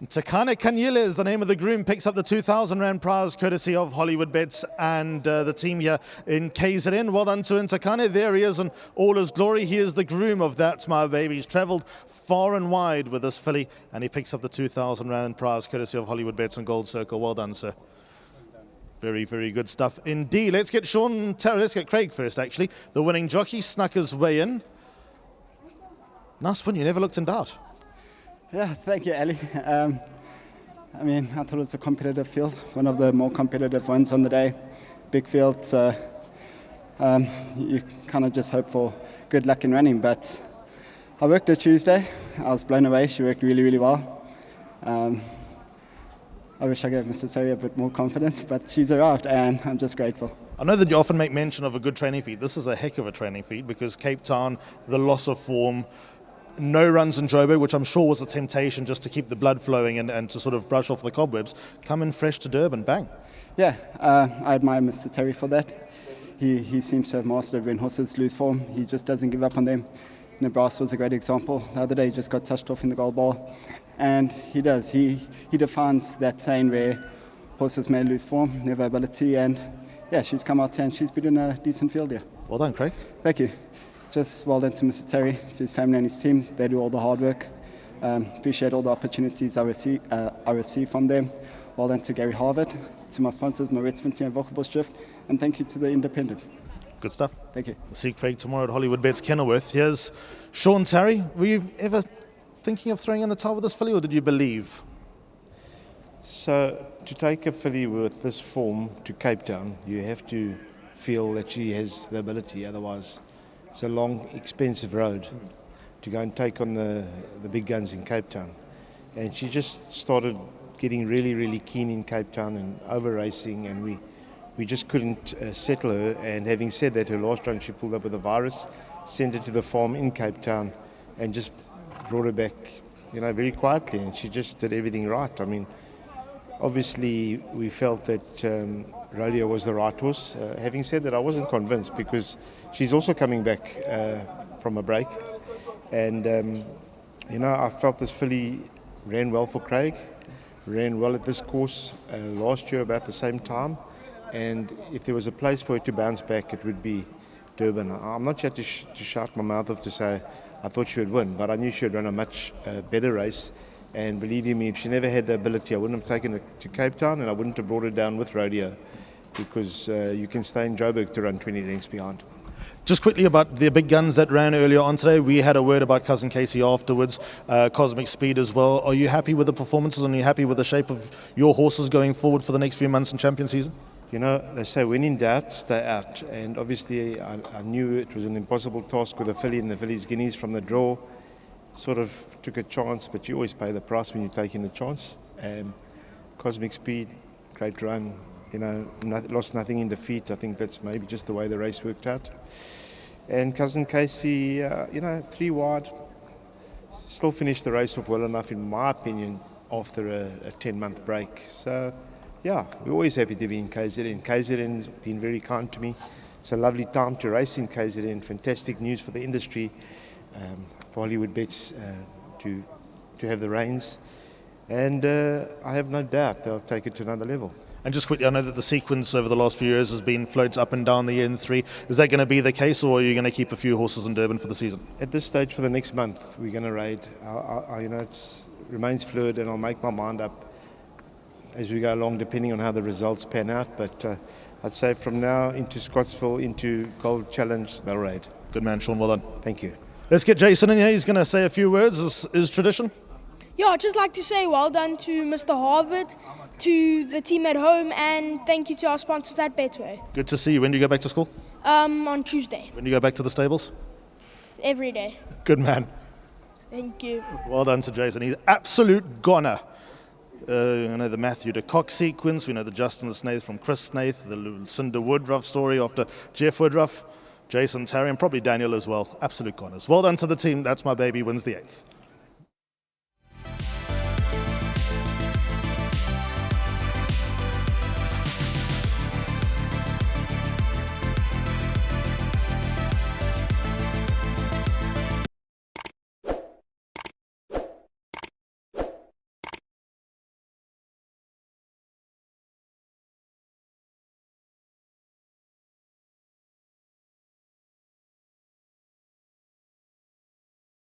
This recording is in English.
Takane Kanyile is the name of the groom, picks up the 2,000 Rand prize courtesy of Hollywoodbets and the team here in KZN. Well done to Takane. There he is in all his glory. He is the groom of That's My Baby. He's travelled far and wide with this filly and he picks up the 2,000 Rand prize courtesy of Hollywoodbets and Gold Circle. Well done, sir. Very, very good stuff indeed. Let's get let's get Craig first, actually. The winning jockey snuck his way in. Nice win, you never looked in doubt. Yeah, thank you, Ali. I thought it was a competitive field, one of the more competitive ones on the day. Big field, so you kind of just hope for good luck in running. But I worked her Tuesday. I was blown away. She worked really, really well. I wish I gave Mr. Terry a bit more confidence, but she's arrived and I'm just grateful. I know that you often make mention of a good training feed. This is a heck of a training feed because Cape Town, the loss of form, no runs in Joburg, which I'm sure was a temptation just to keep the blood flowing and to sort of brush off the cobwebs. Come in fresh to Durban, bang. Yeah, I admire Mr. Terry for that. He seems to have mastered when horses lose form. He just doesn't give up on them. Nebraska was a great example. The other day he just got touched off in the gold ball. And he does. He defines that saying where horses may lose form, never ability. And yeah, she's come out and she's been in a decent field here. Well done, Craig. Thank you. Just well done to Mr. Terry, to his family and his team. They do all the hard work. Appreciate all the opportunities I receive from them. Well done to Gary Harvard, to my sponsors, Maritz Vinci and Volkenbusch, and thank you to the Independent. Good stuff. Thank you. We'll see Craig tomorrow at Hollywoodbets Kenilworth. Here's Sean Terry. Were you ever thinking of throwing in the towel with this filly, or did you believe? So to take a filly with this form to Cape Town, you have to feel that she has the ability. Otherwise, it's a long, expensive road to go and take on the big guns in Cape Town. And she just started getting really, really keen in Cape Town and over racing, and we just couldn't settle her. And having said that, her last run she pulled up with a virus, sent her to the farm in Cape Town and just brought her back, very quietly, and she just did everything right. I mean, obviously we felt that Rodeo was the right horse. Having said that, I wasn't convinced because she's also coming back from a break. And, I felt this filly ran well for Craig, ran well at this course last year about the same time. And if there was a place for her to bounce back, it would be Durban. I'm not here to shout my mouth off to say I thought she would win, but I knew she would run a much better race. And believe you me, if she never had the ability, I wouldn't have taken her to Cape Town and I wouldn't have brought her down with Rodeo, because you can stay in Joburg to run 20 lengths behind. Just quickly about the big guns that ran earlier on today. We had a word about Cousin Casey afterwards, Cosmic Speed as well. Are you happy with the performances and are you happy with the shape of your horses going forward for the next few months in champion season? They say when in doubt, stay out. And obviously I knew it was an impossible task with the filly and the filly's guineas from the draw. Sort of took a chance, but you always pay the price when you're taking a chance. Cosmic Speed, great run. Lost nothing in defeat. I think that's maybe just the way the race worked out. And Cousin Casey, 3 wide, still finished the race off well enough, in my opinion, after a 10-month break. So, yeah, we're always happy to be in KZN. KZN's been very kind to me. It's a lovely time to race in KZN. Fantastic news for the industry, for Hollywoodbets to have the reins. And I have no doubt they'll take it to another level. And just quickly, I know that the sequence over the last few years has been floats up and down the N3. Is that going to be the case, or are you going to keep a few horses in Durban for the season? At this stage, for the next month, we're going to raid. It remains fluid, and I'll make my mind up as we go along, depending on how the results pan out. But I'd say from now into Scottsville, into Gold Challenge, they'll raid. Good man, Sean. Well done. Thank you. Let's get Jason in here. He's going to say a few words. This is tradition. Yeah, I'd just like to say well done to Mr. Harvard, to the team at home, and thank you to our sponsors at Betway. Good to see you. When do you go back to school? On Tuesday. When do you go back to the stables? Every day. Good man. Thank you. Well done to Jason. He's absolute goner. The Matthew de Kock sequence. We know the Justin Snaith from Chris Snaith, the Cinder Woodruff story after Jeff Woodruff, Jason Terry, and probably Daniel as well. Absolute goners. Well done to the team. That's My Baby wins the 8th.